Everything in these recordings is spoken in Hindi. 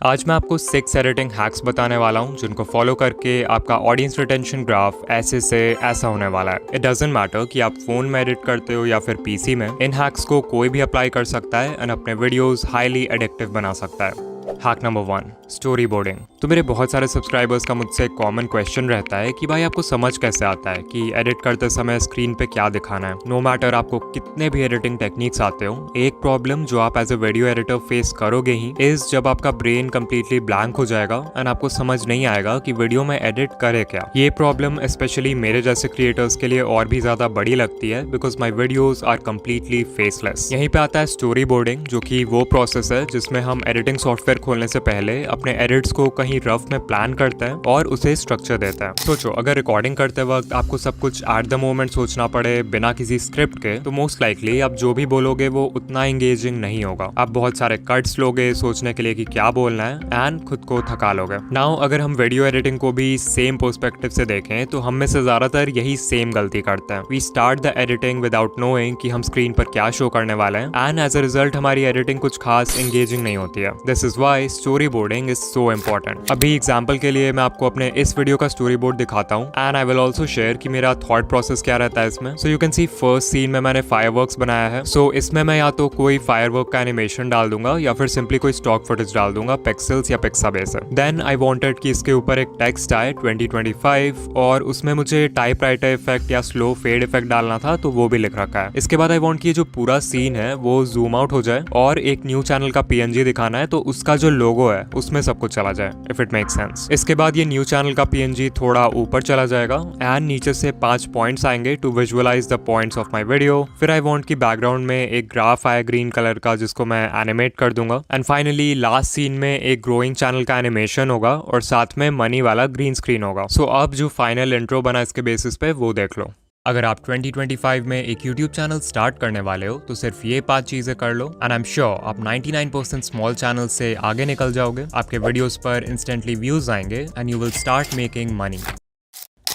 आज मैं आपको 6 एडिटिंग हैक्स बताने वाला हूँ जिनको फॉलो करके आपका ऑडियंस रिटेंशन ग्राफ ऐसे से ऐसा होने वाला है। इट डजंट मैटर कि आप फोन में एडिट करते हो या फिर पीसी में, इन हैक्स को कोई भी अप्लाई कर सकता है और अपने वीडियोस हाईली एडिक्टिव बना सकता है। Hack number 1, story boarding. तो मेरे बहुत सारे सब्सक्राइबर्स का मुझसे एक कॉमन क्वेश्चन रहता है कि भाई आपको समझ कैसे आता है कि एडिट करते समय स्क्रीन पे क्या दिखाना है। नो मैटर आपको कितने भी एडिटिंग टेक्निक्स आते हो, एक प्रॉब्लम जो आप as a video editor face करोगे ही इज जब आपका ब्रेन कंप्लीटली ब्लैंक हो जाएगा एंड आपको समझ नहीं आएगा कि वीडियो में एडिट करे क्या। ये प्रॉब्लम स्पेशली मेरे जैसे क्रिएटर्स के लिए और भी ज्यादा बड़ी लगती है because my videos are completely faceless. यहीं पे आता है स्टोरी बोर्डिंग, जो कि वो प्रोसेस है जिसमें हम एडिटिंग सॉफ्टवेयर खोलने से पहले अपने एडिट्स को कहीं रफ में प्लान करते हैं और उसे स्ट्रक्चर देते हैं। सोचो अगर रिकॉर्डिंग करते वक्त आपको सब कुछ एट द मोमेंट सोचना पड़े बिना किसी स्क्रिप्ट के, तो मोस्ट लाइकली आप जो भी बोलोगे वो उतना एंगेजिंग नहीं होगा। आप बहुत सारे कट्स लोगे सोचने के लिए कि क्या बोलना है एंड खुद को थका लोगे। नाउ अगर हम वीडियो एडिटिंग को भी सेम पर्सपेक्टिव से देखें तो हम में से ज्यादातर यही सेम गलती करते हैं। We start the editing without knowing कि हम स्क्रीन पर क्या शो करने वाले हैं एंड एज अ रिजल्ट हमारी एडिटिंग कुछ खास एंगेजिंग नहीं होती है। This is why storyboarding is so important. अभी एग्जांपल के लिए मैं आपको अपने इस वीडियो का स्टोरी बोर्ड दिखाता हूँ and I will also share कि मेरा थॉट प्रोसेस क्या रहता है इसमें। So you can see first scene में मैंने फायरवर्क्स बनाया है। सो इसमें मैं या तो कोई फायरवर्क का एनिमेशन डाल दूंगा या फिर सिंपली कोई स्टॉक फुटेज डाल दूंगा पिक्सेल्स या पिक्साबेस से। देन आई वांटेड कि इसके ऊपर एक टेक्स्ट आए 2025 और उसमें मुझे टाइपराइटर इफेक्ट या स्लो फेड इफेक्ट डालना था, तो वो भी लिख रखा है। इसके बाद आई वांट कि जो पूरा सीन है वो जूम आउट हो जाए और एक न्यू चैनल का पीएनजी दिखाना है, तो उसका जो लोगो है उसमें सब कुछ चला जाए, इफ इट मेक सेंस। इसके बाद ये न्यू चैनल का पीएनजी थोड़ा ऊपर चला जाएगा एंड नीचे से 5 पॉइंट्स आएंगे to visualise the points of my video. फिर आई वांट कि बैकग्राउंड में एक ग्राफ आए ग्रीन कलर का जिसको मैं एनिमेट कर दूंगा एंड फाइनली लास्ट सीन में एक ग्रोइंग चैनल का एनिमेशन होगा और साथ में मनी वाला ग्रीन स्क्रीन होगा। सो अब जो फाइनल इंट्रो बना इसके बेसिस पे वो देख लो। अगर आप 2025 में एक YouTube चैनल स्टार्ट करने वाले हो तो सिर्फ ये 5 चीजें कर लो एंड आई एम श्योर आप 99% स्मॉल चैनल से आगे निकल जाओगे। आपके वीडियोस पर इंस्टेंटली व्यूज आएंगे and you will start making money.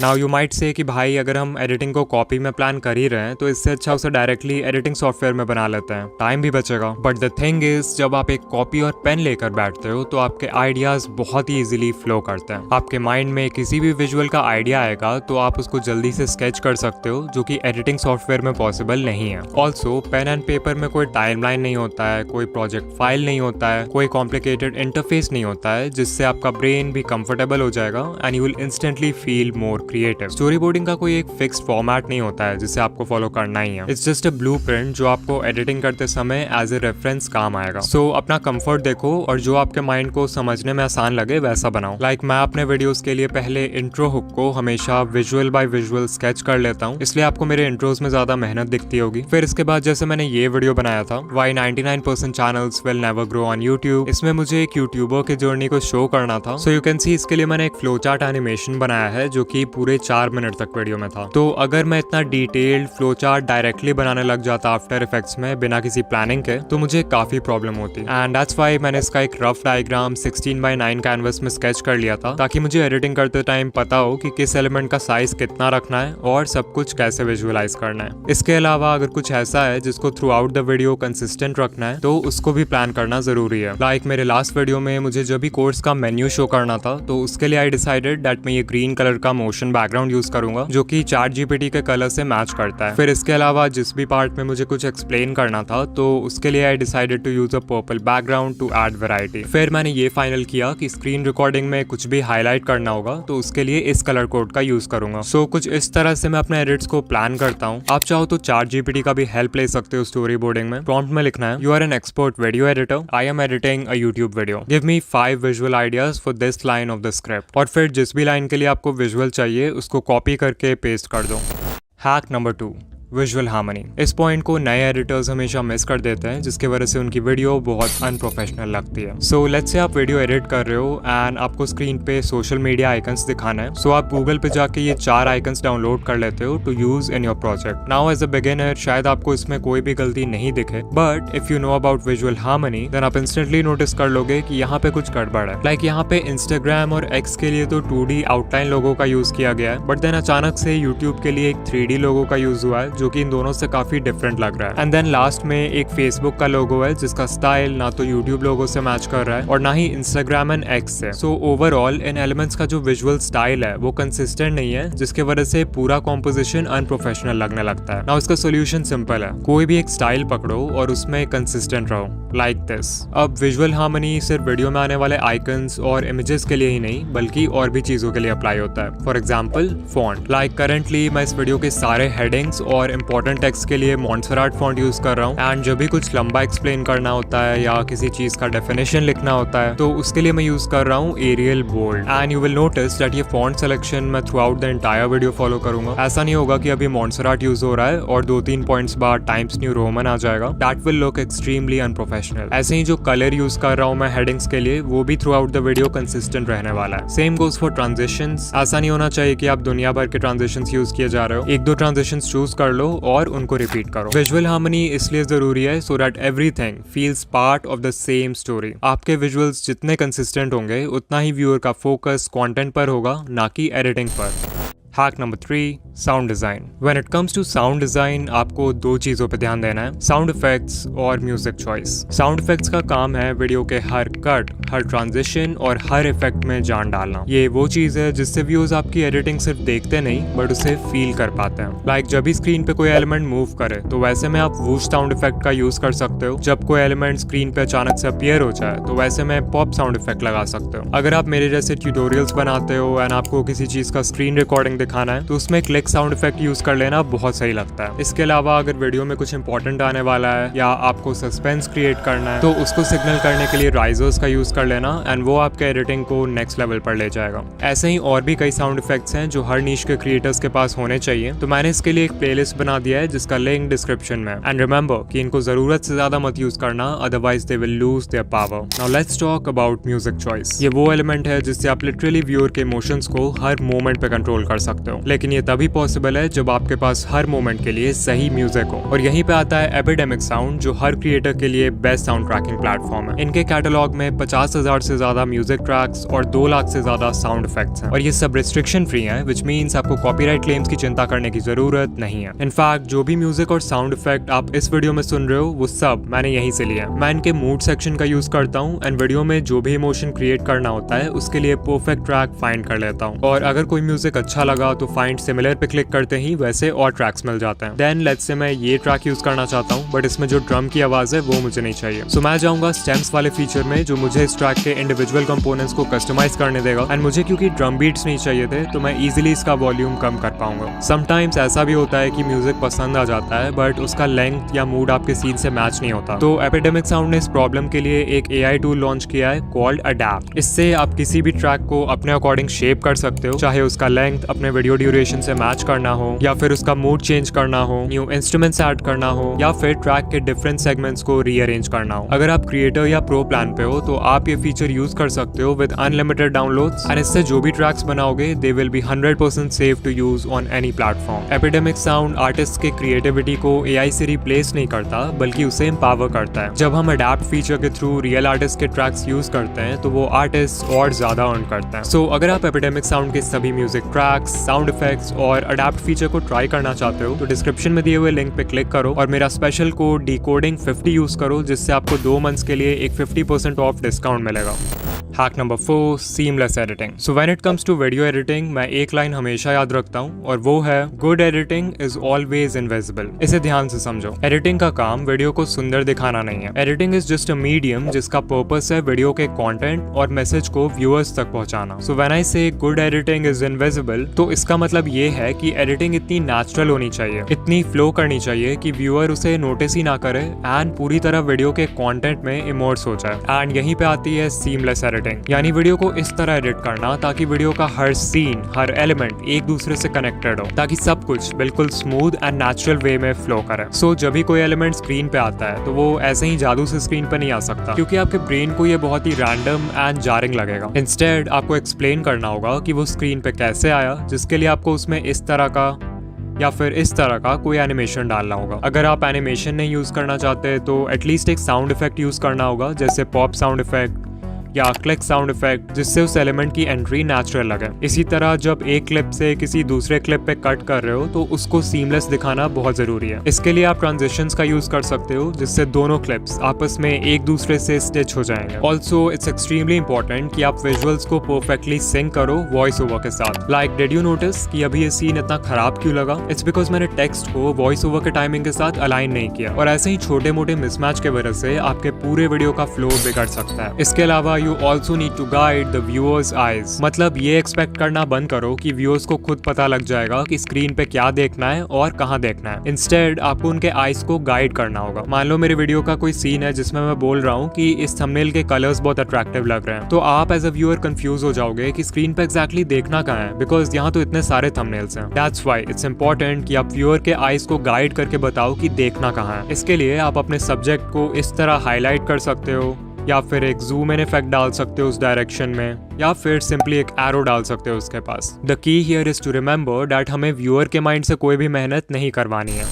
Now you might say कि भाई अगर हम एडिटिंग को कॉपी में प्लान कर ही रहे हैं तो इससे अच्छा उसे डायरेक्टली एडिटिंग सॉफ्टवेयर में बना लेते हैं, टाइम भी बचेगा। बट द थिंग इज जब आप एक कॉपी और पेन लेकर बैठते हो तो आपके आइडियाज बहुत ही इजीली फ्लो करते हैं। आपके माइंड में किसी भी विजुअल का आइडिया आएगा तो आप उसको जल्दी से स्केच कर सकते हो, जो कि एडिटिंग सॉफ्टवेयर में पॉसिबल नहीं है। ऑल्सो पेन एंड पेपर में कोई टाइमलाइन नहीं होता है, कोई प्रोजेक्ट फाइल नहीं होता है, कोई कॉम्प्लिकेटेड इंटरफेस नहीं होता है, जिससे आपका ब्रेन भी कंफर्टेबल हो जाएगा and you will instantly feel more creative. Story boarding का कोई एक फिक्स्ड फॉर्मेट नहीं होता है जिसे आपको फॉलो करना ही है। इट्स जस्ट अ ब्लूप्रिंट जो आपको एडिटिंग करते समय एज ए रेफरेंस काम आएगा। सो अपना कंफर्ट देखो और जो आपके माइंड को समझने में आसान लगे वैसा बनाओ। लाइक मैं अपने वीडियोस के लिए पहले इंट्रो हुक को हमेशा विजुअल बाय विजुअल स्केच कर लेता हूँ, इसलिए आपको मेरे इंट्रोज में ज्यादा मेहनत दिखती होगी। फिर इसके बाद जैसे मैंने ये वीडियो बनाया था why 99% channels will never grow on YouTube, इसमें मुझे एक यूट्यूबर की जर्नी को शो करना था। सो यू कैन सी इसके लिए मैंने एक फ्लो चार्ट एनिमेशन बनाया है जो कि पूरे 4 मिनट तक वीडियो में था। तो अगर मैं इतना डिटेल्ड फ्लो चार्ट डायरेक्टली बनाने लग जाता आफ्टर इफेक्ट्स में बिना किसी प्लानिंग के, तो मुझे काफी प्रॉब्लम होती एंड दैट्स व्हाई मैंने इसका एक रफ डायग्राम 16:9 कैनवस में स्केच कर लिया था, ताकि मुझे एडिटिंग करते टाइम पता हो कि किस एलिमेंट का साइज कितना रखना है और सब कुछ कैसे विजुअलाइज करना है। इसके अलावा अगर कुछ ऐसा है जिसको through out the video consistent रखना है तो उसको भी प्लान करना जरूरी है। लाइक मेरे लास्ट वीडियो में मुझे जब भी कोर्स का मेन्यू शो करना था तो उसके लिए आई डिसाइडेड दैट मैं ये ग्रीन कलर का मोशन बैकग्राउंड यूज करूंगा जो कि ChatGPT के कलर से मैच करता है। फिर इसके अलावा जिस भी पार्ट में मुझे कुछ एक्सप्लेन करना था तो उसके लिए I decided to use a purple background to add variety. फिर मैंने ये फाइनल किया कि स्क्रीन रिकॉर्डिंग में कुछ भी हाईलाइट करना होगा तो उसके लिए इस कलर कोड का यूज करूंगा। सो कुछ इस तरह से मैं अपने एडिट्स को प्लान करता हूँ। आप चाहो तो ChatGPT का भी हेल्प ले सकते हो स्टोरी बोर्डिंग में। प्रॉम्प्ट में लिखना है you are an expert video editor, I am editing a YouTube video, give me 5 visual ideas for this line of the script. और फिर जिस भी लाइन के लिए आपको विजुअल चाहिए उसको कॉपी करके पेस्ट कर दो। Hack number 2, visual harmony. इस पॉइंट को नए एडिटर्स हमेशा मिस कर देते हैं जिसकी वजह से उनकी वीडियो बहुत अनप्रोफेशनल लगती है। सो लेट्स से आप वीडियो एडिट कर रहे हो एंड आपको स्क्रीन पे सोशल मीडिया आइकन्स दिखाना है। सो आप गूगल पे जाके ये 4 आइकन्स डाउनलोड कर लेते हो to use in your project. Now as a beginner शायद आपको इसमें कोई भी गलती नहीं दिखे, but if you know about visual harmony then आप इंस्टेंटली नोटिस कर लोगे कि यहाँ पे कुछ गड़बड़ है। लाइक यहाँ पे इंस्टाग्राम और एक्स के लिए तो 2D आउटलाइन लोगो का यूज किया गया है, बट देन अचानक से यूट्यूब के लिए एक 3D लोगो का यूज हुआ है जो कि इन दोनों से काफी डिफरेंट लग रहा है। एंड देन लास्ट में एक फेसबुक का लोगो है जिसका स्टाइल ना तो यूट्यूब लोगो से मैच कर रहा है और ना ही इंस्टाग्राम एंड एक्स से। सो ओवरऑल इन एलिमेंट्स का जो विजुअल स्टाइल है वो कंसिस्टेंट नहीं है, जिसके वजह से पूरा कॉम्पोजिशन अनप्रोफेशनल लगने लगता है। ना उसका सोल्यूशन सिंपल है, कोई भी एक स्टाइल पकड़ो और उसमें कंसिस्टेंट रहो, लाइक दिस। अब विजुअल हार्मनी सिर्फ वीडियो में आने वाले आइकन्स और इमेजेस के लिए ही नहीं बल्कि और भी चीजों के लिए अप्लाई होता है। For example font, like currently मैं इस वीडियो के सारे हेडिंग्स और इंपॉर्टेंट टेक्स्ट के लिए मॉन्टसेराट फॉन्ट यूज कर रहा हूँ। एंड जब भी कुछ लंबा एक्सप्लेन करना होता है या किसी चीज का डेफिनेशन लिखना होता है तो उसके लिए मैं यूज कर रहा हूँ Arial bold. And you will notice that ये फॉन्ट सिलेक्शन मैं throughout the entire video follow करूंगा। ऐसा नहीं होगा कि अभी मॉन्टसेराट यूज हो रहा है और 2-3 पॉइंट्स बाद टाइम्स न्यू रोमन आ जाएगा। That will look extremely unprofessional. ऐसे ही जो कलर यूज कर रहा हूँ मैं हेडिंग्स के लिए वो भी through out the video consistent रहने वाला है। Same goes for transitions. ऐसा नहीं होना चाहिए कि आप दुनिया भर के ट्रांजिशंस यूज किए जा रहे हो, 1-2 ट्रांजिशंस चूज कर लो और उनको रिपीट करो। विजुअल हार्मनी इसलिए जरूरी है so that everything feels part of the same story. आपके विजुअल्स जितने कंसिस्टेंट होंगे उतना ही व्यूअर का फोकस कंटेंट पर होगा, ना कि एडिटिंग पर। Hack number 3, sound design. When it comes to sound design आपको 2 चीजों पे ध्यान देना है, साउंड इफेक्ट्स और म्यूजिक चॉइस। साउंड इफेक्ट्स का काम है वीडियो के हर कट, हर ट्रांजिशन और हर इफेक्ट में जान डालना। ये वो चीज है जिससे व्यूअर्स आपकी एडिटिंग सिर्फ देखते नहीं बट उसे फील कर पाते हैं। लाइक जब भी स्क्रीन पे कोई एलिमेंट मूव करे तो वैसे में आप वूश साउंड इफेक्ट का यूज कर सकते हो। जब कोई एलिमेंट स्क्रीन पे अचानक से अपीयर हो जाए तो वैसे में पॉप साउंड इफेक्ट लगा सकते हो। अगर आप मेरे जैसे ट्यूटोरियल्स बनाते हो एंड आपको किसी चीज का स्क्रीन रिकॉर्डिंग दिखाना है तो उसमें क्लिक साउंड इफेक्ट यूज कर लेना बहुत सही लगता है। इसके अलावा अगर वीडियो में कुछ इंपॉर्टेंट आने वाला है या आपको सस्पेंस क्रिएट करना है तो उसको सिग्नल करने के लिए राइजर्स का यूज कर लेना एंड वो आपके एडिटिंग को नेक्स्ट लेवल पर ले जाएगा। ऐसे ही और भी कई साउंड इफेक्ट्स हैं जो हर नीश के क्रिएटर्स के पास होने चाहिए, तो मैंने इसके लिए एक प्लेलिस्ट बना दिया है जिसका लिंक डिस्क्रिप्शन में। एंड रिमेंबर कि इनको जरूरत से ज्यादा मत यूज करना, otherwise they will lose their power. Now let's talk about music choice. ये वो एलिमेंट है जिससे आप लिटरली व्यूअर के इमोशंस को हर मोमेंट पे कंट्रोल कर सकते हो, लेकिन ये तभी पॉसिबल है जब आपके पास हर मोमेंट के लिए सही म्यूजिक हो। और यहीं पे आता है एपिडेमिक साउंड जो हर क्रिएटर के लिए बेस्ट साउंड ट्रैकिंग प्लेटफॉर्म है। इनके कैटलॉग में 50,000 से ज्यादा म्यूजिक ट्रैक्स और 2 लाख से ज्यादा साउंड इफेक्ट्स हैं और ये सब रिस्ट्रिक्शन फ्री हैं, व्हिच मींस आपको कॉपीराइट क्लेम्स की चिंता करने की जरूरत नहीं है। इनफैक्ट जो भी म्यूजिक और साउंड इफेक्ट आप इस वीडियो में सुन रहे हो वो सब मैंने यहीं से लिया है। मैं इनके मूड सेक्शन का यूज करता हूँ एंड वीडियो में जो भी इमोशन क्रिएट करना होता है उसके लिए परफेक्ट ट्रैक फाइंड कर लेता हूँ। और अगर कोई म्यूजिक अच्छा लगा तो फाइंड सिमिलर पे क्लिक करते ही वैसे और ट्रैक्स मिल जाते हैं। देन लेट्स से मैं ये ट्रैक यूज करना चाहता हूँ बट इसमें जो ड्रम की आवाज है वो मुझे नहीं चाहिए, सो मैं जाऊंगा स्टेम्स वाले फीचर में जो मुझे इस ट्रैक के इंडिविजुअल कंपोनेंट्स को कस्टमाइज करने देगा। एंड मुझे क्योंकि ड्रम बीट्स नहीं चाहिए थे तो मैं इजीली इसका वॉल्यूम कम कर पाऊंगा। समटाइम्स ऐसा भी होता है कि म्यूजिक पसंद आ जाता है बट उसका लेंथ या मूड आपके सीन से मैच नहीं होता, तो एपिडेमिक साउंड ने इस प्रॉब्लम के लिए एक AI टूल लॉन्च किया है कॉल्ड अडैप्ट। इससे आप किसी भी ट्रैक को अपने अकॉर्डिंग शेप कर सकते हो, चाहे उसका लेंथ अपने वीडियो ड्यूरेशन से मैच करना हो या फिर उसका मूड चेंज करना हो, न्यू इंस्ट्रूमेंट्स ऐड करना हो या फिर ट्रैक के डिफरेंट सेगमेंट्स को रीअरेंज करना हो। अगर आप क्रिएटर या प्रो प्लान पे हो तो आप ये फीचर यूज कर सकते हो विद अनलिमिटेड डाउनलोड्स एंड इससे जो भी ट्रैक्स बनाओगे they will be 100% safe to use on any platform. Epidemic sound artist के क्रिएटिविटी को AI से रिप्लेस नहीं करता बल्कि उसे एम्पावर करता है। जब हम अडैप्ट फीचर के थ्रू रियल आर्टिस्ट के ट्रैक्स यूज करते हैं तो वो आर्टिस्ट और ज्यादा अर्न करते हैं। सो अगर आप एपिडेमिक साउंड के सभी म्यूजिक ट्रैक्स, साउंड इफेक्ट्स और अडैप्ट फीचर को ट्राई करना चाहते हो तो डिस्क्रिप्शन में दिए हुए लिंक पे क्लिक करो और मेरा स्पेशल कोड डिकोडिंग 50 यूज करो जिससे आपको 2 मंथ्स के लिए एक 50% ऑफ डिस्काउंट मिलेगा। Hack number 4, seamless editing. So when it comes to video editing मैं एक लाइन हमेशा याद रखता हूँ और वो है good editing is always invisible. इसे ध्यान से समझो, एडिटिंग का काम वीडियो को सुंदर दिखाना नहीं है। Editing is just a medium जिसका पर्पस है वीडियो के कंटेंट और मैसेज को व्यूअर्स तक पहुंचाना। सो व्हेन आई से गुड एडिटिंग इज इनविजिबल तो इसका मतलब ये है कि एडिटिंग इतनी नेचुरल होनी चाहिए, इतनी फ्लो करनी चाहिए कि व्यूअर उसे नोटिस ही ना करे एंड पूरी तरह वीडियो के कंटेंट में इमर्स हो जाए। एंड यहीं पे आती है सीमलेस एडिटिंग, यानी वीडियो को इस तरह एडिट करना ताकि वीडियो का हर सीन, हर एलिमेंट एक दूसरे से कनेक्टेड हो, ताकि सब कुछ बिल्कुल स्मूथ एंड नेचुरल वे में फ्लो करे। सो जब भी कोई एलिमेंट स्क्रीन पे आता है तो वो ऐसे ही जादू से स्क्रीन पे नहीं आ सकता क्योंकि आपके ब्रेन को ये बहुत ही रैंडम एंड जारिंग लगेगा। इंस्टेड आपको एक्सप्लेन करना होगा कि वो स्क्रीन पे कैसे आया, जिसके लिए आपको उसमें इस तरह का या फिर इस तरह का कोई एनिमेशन डालना होगा। अगर आप एनिमेशन नहीं यूज करना चाहते तो एटलीस्ट एक साउंड इफेक्ट यूज करना होगा, जैसे पॉप साउंड इफेक्ट या क्लिक साउंड इफेक्ट, जिससे उस एलिमेंट की एंट्री नेचुरल लगे। इसी तरह जब एक क्लिप से किसी दूसरे क्लिप पे कट कर रहे हो तो उसको सीमलेस दिखाना बहुत जरूरी है। इसके लिए आप ट्रांजिशंस का यूज कर सकते हो, जिससे दोनों क्लिप्स आपस में एक दूसरे से स्टिच हो जाएंगे। ऑल्सो इट्स एक्सट्रीमली इंपॉर्टेंट कि आप विजुअल्स को परफेक्टली सिंक करो वॉइस ओवर के साथ। लाइक डिड यू नोटिस कि अभी ये सीन इतना खराब क्यों लगा? इट्स बिकॉज मैंने टेक्स्ट को वॉइस ओवर के टाइमिंग के साथ अलाइन नहीं किया, और ऐसे ही छोटे मोटे मिसमैच के वजह से आपके पूरे वीडियो का फ्लो बिगड़ सकता है। इसके अलावा you also need to guide the viewers eyes, मतलब ये एक्सपेक्ट करना बंद करो कि व्यूअर्स को खुद पता लग जाएगा कि स्क्रीन पे क्या देखना है और कहाँ देखना है। इंस्टेड आपको उनके आईज को गाइड करना होगा। मान लो मेरे वीडियो का कोई सीन है जिसमें मैं बोल रहा हूँ कि इस थंबनेल के कलर्स बहुत अट्रैक्टिव लग रहे हैं, तो आप एज अ व्यूअर कंफ्यूज हो जाओगे कि स्क्रीन पे एग्जैक्टली देखना कहाँ है, बिकॉज यहाँ तो इतने सारे थंबनेल्स हैं। दैट्स व्हाई इट्स इंपॉर्टेंट कि आप व्यूअर के आईज को गाइड करके बताओ कि देखना कहाँ है। इसके लिए आप अपने सब्जेक्ट को इस तरह हाईलाइट कर सकते हो, या फिर एक जूम इन इफेक्ट डाल सकते हो उस डायरेक्शन में, या फिर सिंपली एक एरो डाल सकते हो उसके पास। The key here is to remember that हमें व्यूअर के माइंड से कोई भी मेहनत नहीं करवानी है।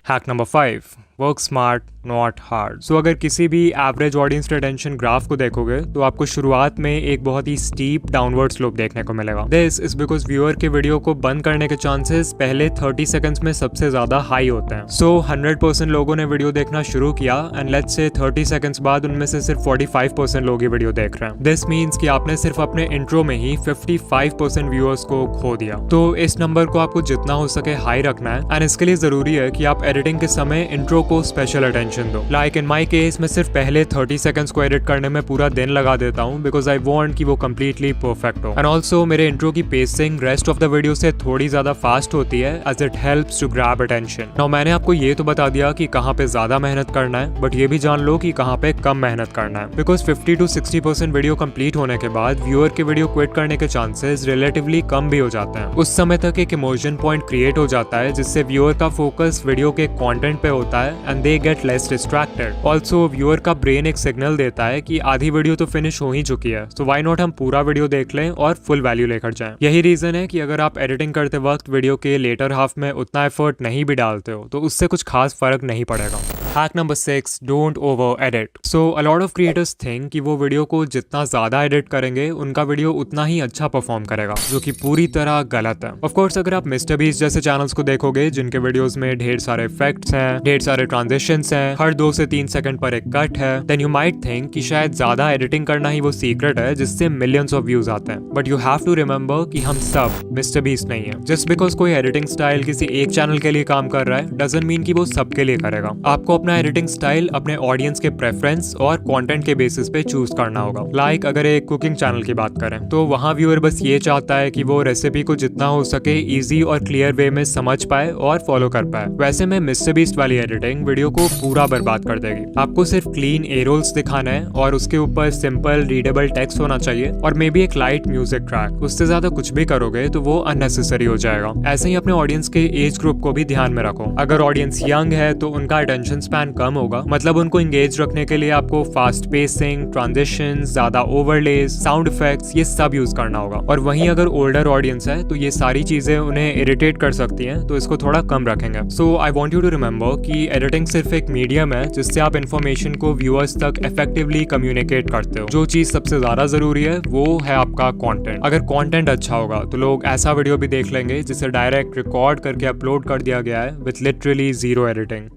Hack number 5, work smart not hard. So अगर किसी भी एवरेज ऑडियंस रिटेंशन ग्राफ को देखोगे तो आपको शुरुआत में एक बहुत ही स्टीप डाउनवर्ड स्लोप देखने को मिलेगा। दिस इज बिकॉज व्यूअर के वीडियो को बंद करने के चांसेस पहले 30 सेकंड्स में सबसे ज्यादा हाई होते हैं। सो 100% लोगों ने वीडियो देखना शुरू किया एंड लेट्स से 30 सेकंड्स बाद उनमें से सिर्फ 45% लोग ही वीडियो देख रहे हैं। दिस मीन्स कि आपने सिर्फ अपने इंट्रो में ही 55% व्यूअर्स को खो दिया। तो इस नंबर को आपको जितना हो सके हाई रखना है, एंड इसके लिए जरूरी है कि आप एडिटिंग के समय इंट्रो को स्पेशल अटेंशन दो। लाइक इन माई केस मैं सिर्फ पहले 30 सेकंड्स को एडिट करने में पूरा दिन लगा देता हूँ, बिकॉज आई वांट कि वो कंप्लीटली परफेक्ट हो। एंड ऑल्सो मेरे इंट्रो की pacing rest of the video से थोड़ी ज्यादा फास्ट होती है, as it helps to grab attention. Now मैंने आपको ये तो बता दिया कि कहाँ पे ज्यादा मेहनत करना है, बट ये भी जान लो कि कहाँ पे कम मेहनत करना है, बिकॉज 50 to 60% वीडियो कंप्लीट होने के बाद व्यूअर के वीडियो क्विट करने के चांसेस रिलेटिवली कम भी हो जाते हैं। उस समय तक एक इमोशन पॉइंट क्रिएट हो जाता है जिससे व्यूअर का फोकस वीडियो के कंटेंट पे होता है and they get less distracted. Also viewer का ब्रेन एक सिग्नल देता है कि आधी वीडियो तो फिनिश हो ही चुकी है, सो व्हाई नॉट हम पूरा वीडियो देख लें और फुल वैल्यू लेकर जाएं। यही रीजन है कि अगर आप एडिटिंग करते वक्त वीडियो के लेटर हाफ में उतना एफर्ट नहीं भी डालते हो तो उससे कुछ खास फर्क नहीं पड़ेगा। Hack number 6, don't over edit. So a lot of creators think कि वो वीडियो को जितना ज्यादा एडिट करेंगे उनका वीडियो उतना ही अच्छा परफॉर्म करेगा, जो कि पूरी तरह गलत है। ऑफ कोर्स अगर आप मिस्टर बीस्ट जैसे चैनल्स को देखोगे जिनके वीडियोस में ढेर सारे इफेक्ट्स हैं, ढेर सारे ट्रांजिशंस हैं, हर 2 से 3 सेकंड पर एक कट है, देन यू माइट थिंक कि शायद ज्यादा एडिटिंग करना ही वो सीक्रेट है जिससे मिलियंस ऑफ व्यूज आते हैं। But you have to remember कि हम सब मिस्टर बीस्ट नहीं है। जस्ट बिकॉज कोई एडिटिंग स्टाइल किसी एक चैनल के लिए काम कर रहा है डजंट मीन कि वो सबके लिए करेगा। आपको अपना एडिटिंग स्टाइल अपने ऑडियंस के प्रेफरेंस और कंटेंट के बेसिस पे चूज करना होगा। लाइक अगर एक कुकिंग चैनल की बात करें तो वहाँ व्यूअर बस ये चाहता है कि वो रेसिपी को जितना हो सके इजी और क्लियर वे में समझ पाए और फॉलो कर पाए। वैसे में मिस्टर बीस्ट वाली एडिटिंग वीडियो को पूरा बर्बाद कर देगी। आपको सिर्फ क्लीन ए रोल्स दिखाना है और उसके ऊपर सिंपल रीडेबल टेक्स्ट होना चाहिए और मे बी एक लाइट म्यूजिक ट्रैक। उससे ज्यादा कुछ भी करोगे तो वो अननेसेसरी हो जाएगा। ऐसे ही अपने ऑडियंस के एज ग्रुप को भी ध्यान में रखो। अगर ऑडियंस यंग है तो उनका अटेंशन स्पैन कम होगा, मतलब उनको एंगेज रखने के लिए आपको फास्ट पेसिंग, ट्रांजिशंस, ज्यादा ओवरलेज, साउंड इफेक्ट्स ये सब यूज करना होगा। और वहीं अगर ओल्डर ऑडियंस है तो ये सारी चीजें उन्हें इरिटेट कर सकती हैं, तो इसको थोड़ा कम रखेंगे। So I want you to remember कि एडिटिंग सिर्फ एक मीडियम है जिससे आप इन्फॉर्मेशन को व्यूअर्स तक इफेक्टिवली कम्युनिकेट करते हो। जो चीज सबसे ज्यादा जरूरी है वो है आपका कंटेंट। अगर कंटेंट अच्छा होगा तो लोग ऐसा वीडियो भी देख लेंगे जिसे डायरेक्ट रिकॉर्ड करके अपलोड कर दिया गया है विद लिटरली 0 एडिटिंग।